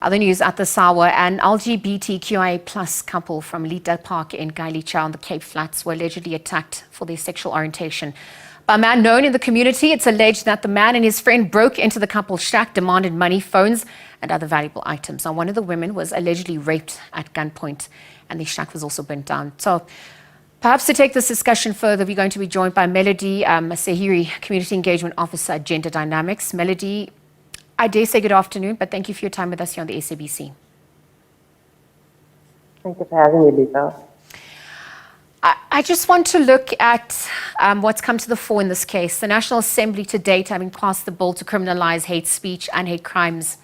Other news at this hour, an LGBTQIA plus couple from Litha Park in Khayelitsha on the Cape Flats were allegedly attacked for their sexual orientation by a man known in the community. It's alleged that the man and his friend broke into the couple's shack, demanded money, phones and other valuable items. Now, one of the women was allegedly raped at gunpoint and the shack was also burnt down. So perhaps to take this discussion further, we're going to be joined by Melody Seherrie, Community Engagement Officer at Gender DynamiX. Melody, I dare say good afternoon, but thank you for your time with us here on the SABC. Thank you for having me, Litha. I just want to look at what's come to the fore in this case. The National Assembly to date having passed the bill to criminalize hate speech and hate crimes.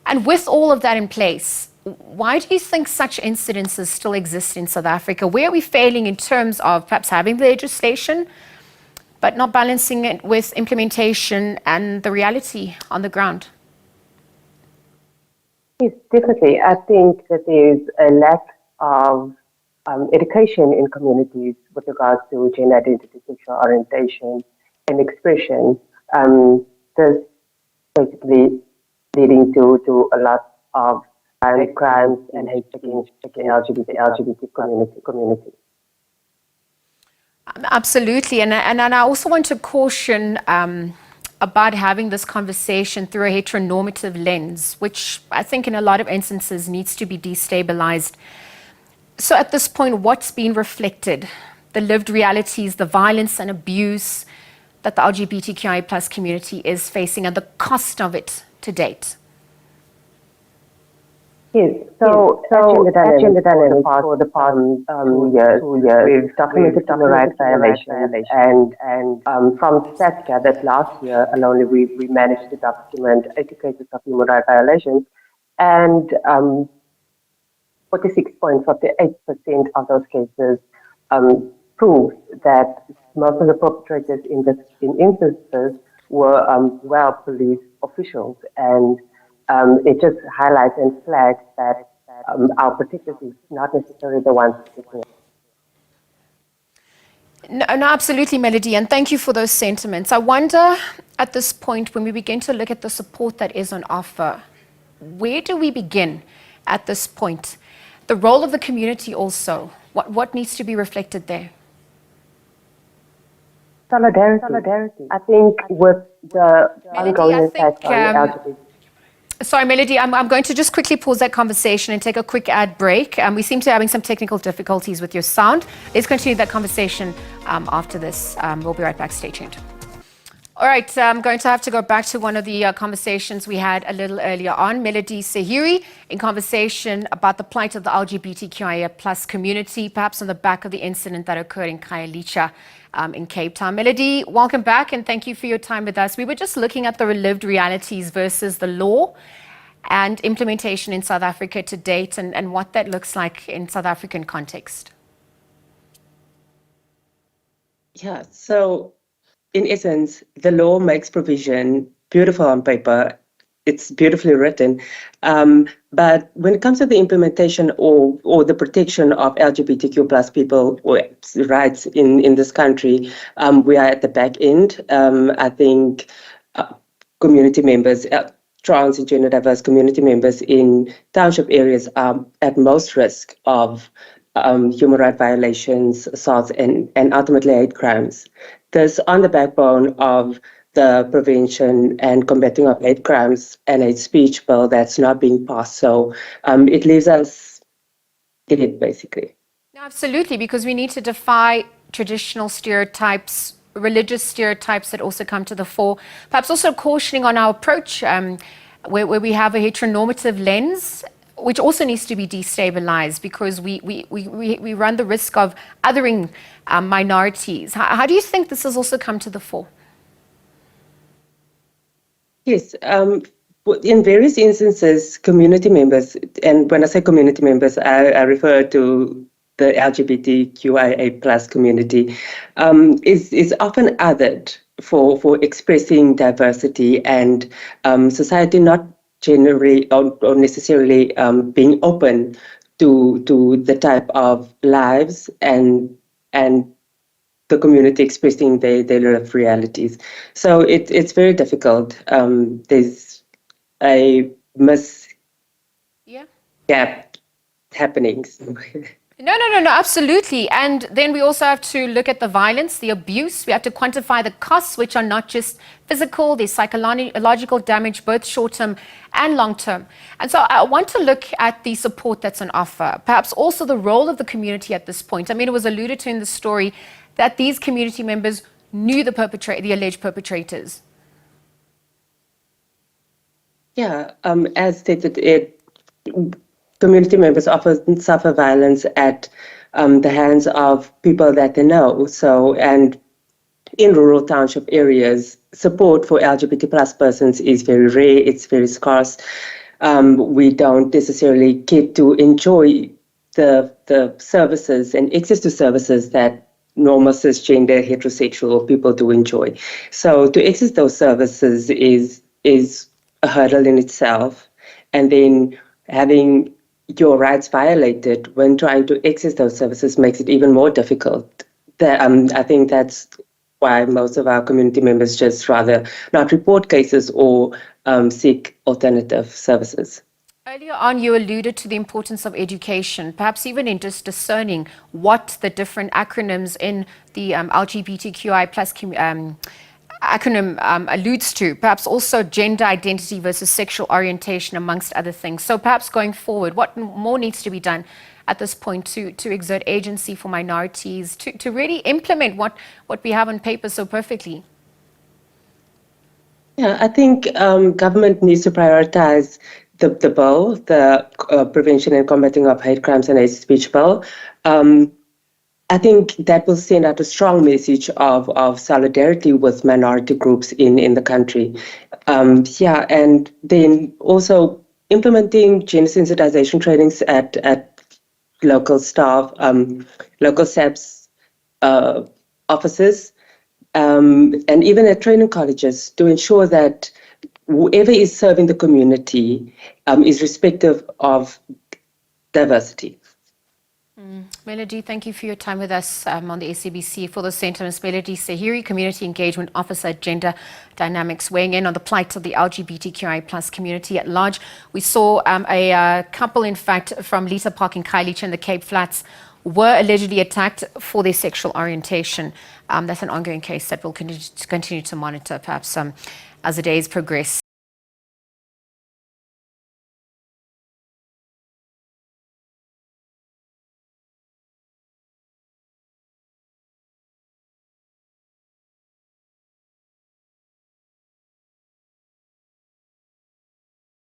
And with all of that in place, why do you think such incidences still exist in South Africa? Where are we failing in terms of perhaps having the legislation, but not balancing it with implementation and the reality on the ground? Yes, definitely. I think that there is a lack of education in communities with regards to gender identity, sexual orientation, and expression. This basically leading to a lot of crimes and hate against the LGBT community. Absolutely. And I also want to caution about having this conversation through a heteronormative lens, which I think in a lot of instances needs to be destabilized. So at this point, what's been reflected? The lived realities, the violence and abuse that the LGBTQIA plus community is facing and the cost of it to date? Yes, so at Gender DynamiX for the past 2 years, we've documented human rights violations, and from stats gathered last year alone, we managed to document 80 cases of human rights violations, and 46.48% of those cases proves that most of the perpetrators in instances were well police officials, and it just highlights and flags that our protectors is not necessarily the ones taking it. No, absolutely, Melody, and thank you for those sentiments. I wonder at this point, when we begin to look at the support that is on offer, where do we begin at this point? The role of the community also, what needs to be reflected there? Solidarity. I think with the ongoing impact on LGBT. Sorry, Melody, I'm going to just quickly pause that conversation and take a quick ad break. We seem to be having some technical difficulties with your sound. Let's continue that conversation after this. We'll be right back. Stay tuned. All right, I'm going to have to go back to one of the conversations we had a little earlier on. Melody Seherrie in conversation about the plight of the LGBTQIA plus community, perhaps on the back of the incident that occurred in Khayelitsha in Cape Town. Melody, welcome back and thank you for your time with us. We were just looking at the lived realities versus the law and implementation in South Africa to date and what that looks like in South African context. Yeah, so in essence, the law makes provision, beautiful on paper, it's beautifully written, but when it comes to the implementation or the protection of LGBTQ plus people rights in this country, we are at the back end. I think community members, trans and gender diverse community members in township areas are at most risk of human rights violations, assaults, and ultimately hate crimes. This on the backbone of the Prevention and Combating of Hate Crimes and Hate Speech bill that's not being passed. So it leaves us dead, basically. No, absolutely, because we need to defy traditional stereotypes, religious stereotypes that also come to the fore. Perhaps also cautioning on our approach where we have a heteronormative lens, which also needs to be destabilized because we run the risk of othering minorities. How do you think this has also come to the fore? Yes, in various instances, community members, and when I say community members, I refer to the LGBTQIA plus community, is often othered for expressing diversity and society not generally or necessarily being open to the type of lives and the community expressing their lived realities. So it's very difficult. There's a Yeah. gap happenings. No, absolutely. And then we also have to look at the violence, the abuse. We have to quantify the costs, which are not just physical, there's psychological damage, both short-term and long-term. And so I want to look at the support that's on offer, perhaps also the role of the community at this point. I mean, it was alluded to in the story that these community members knew the alleged perpetrators. Yeah, as stated, community members often suffer violence at the hands of people that they know. So, and in rural township areas, support for LGBT plus persons is very rare, it's very scarce. We don't necessarily get to enjoy the services and access to services that normal cisgender heterosexual people do enjoy. So to access those services is a hurdle in itself. And then having your rights violated when trying to access those services makes it even more difficult. I think that's why most of our community members just rather not report cases or seek alternative services. Earlier on, you alluded to the importance of education, perhaps even in just discerning what the different acronyms in the LGBTQI plus acronym alludes to, perhaps also gender identity versus sexual orientation, amongst other things. So perhaps going forward, what more needs to be done at this point to exert agency for minorities, to really implement what we have on paper so perfectly? Yeah, I think government needs to prioritize the bill, the Prevention and Combating of Hate Crimes and Hate Speech bill. I think that will send out a strong message of solidarity with minority groups in the country. And then also implementing gender sensitization trainings at local staff, local SABC offices, and even at training colleges to ensure that whoever is serving the community is respective of diversity. Melody, thank you for your time with us on the SABC. For the Centre, Ms. Melody Seherrie, Community Engagement Officer at Gender DynamiX, weighing in on the plight of the LGBTQIA plus community at large. We saw a couple, in fact, from Litha Park in Khayelitsha in the Cape Flats were allegedly attacked for their sexual orientation. That's an ongoing case that we'll continue to monitor, perhaps as the days progress.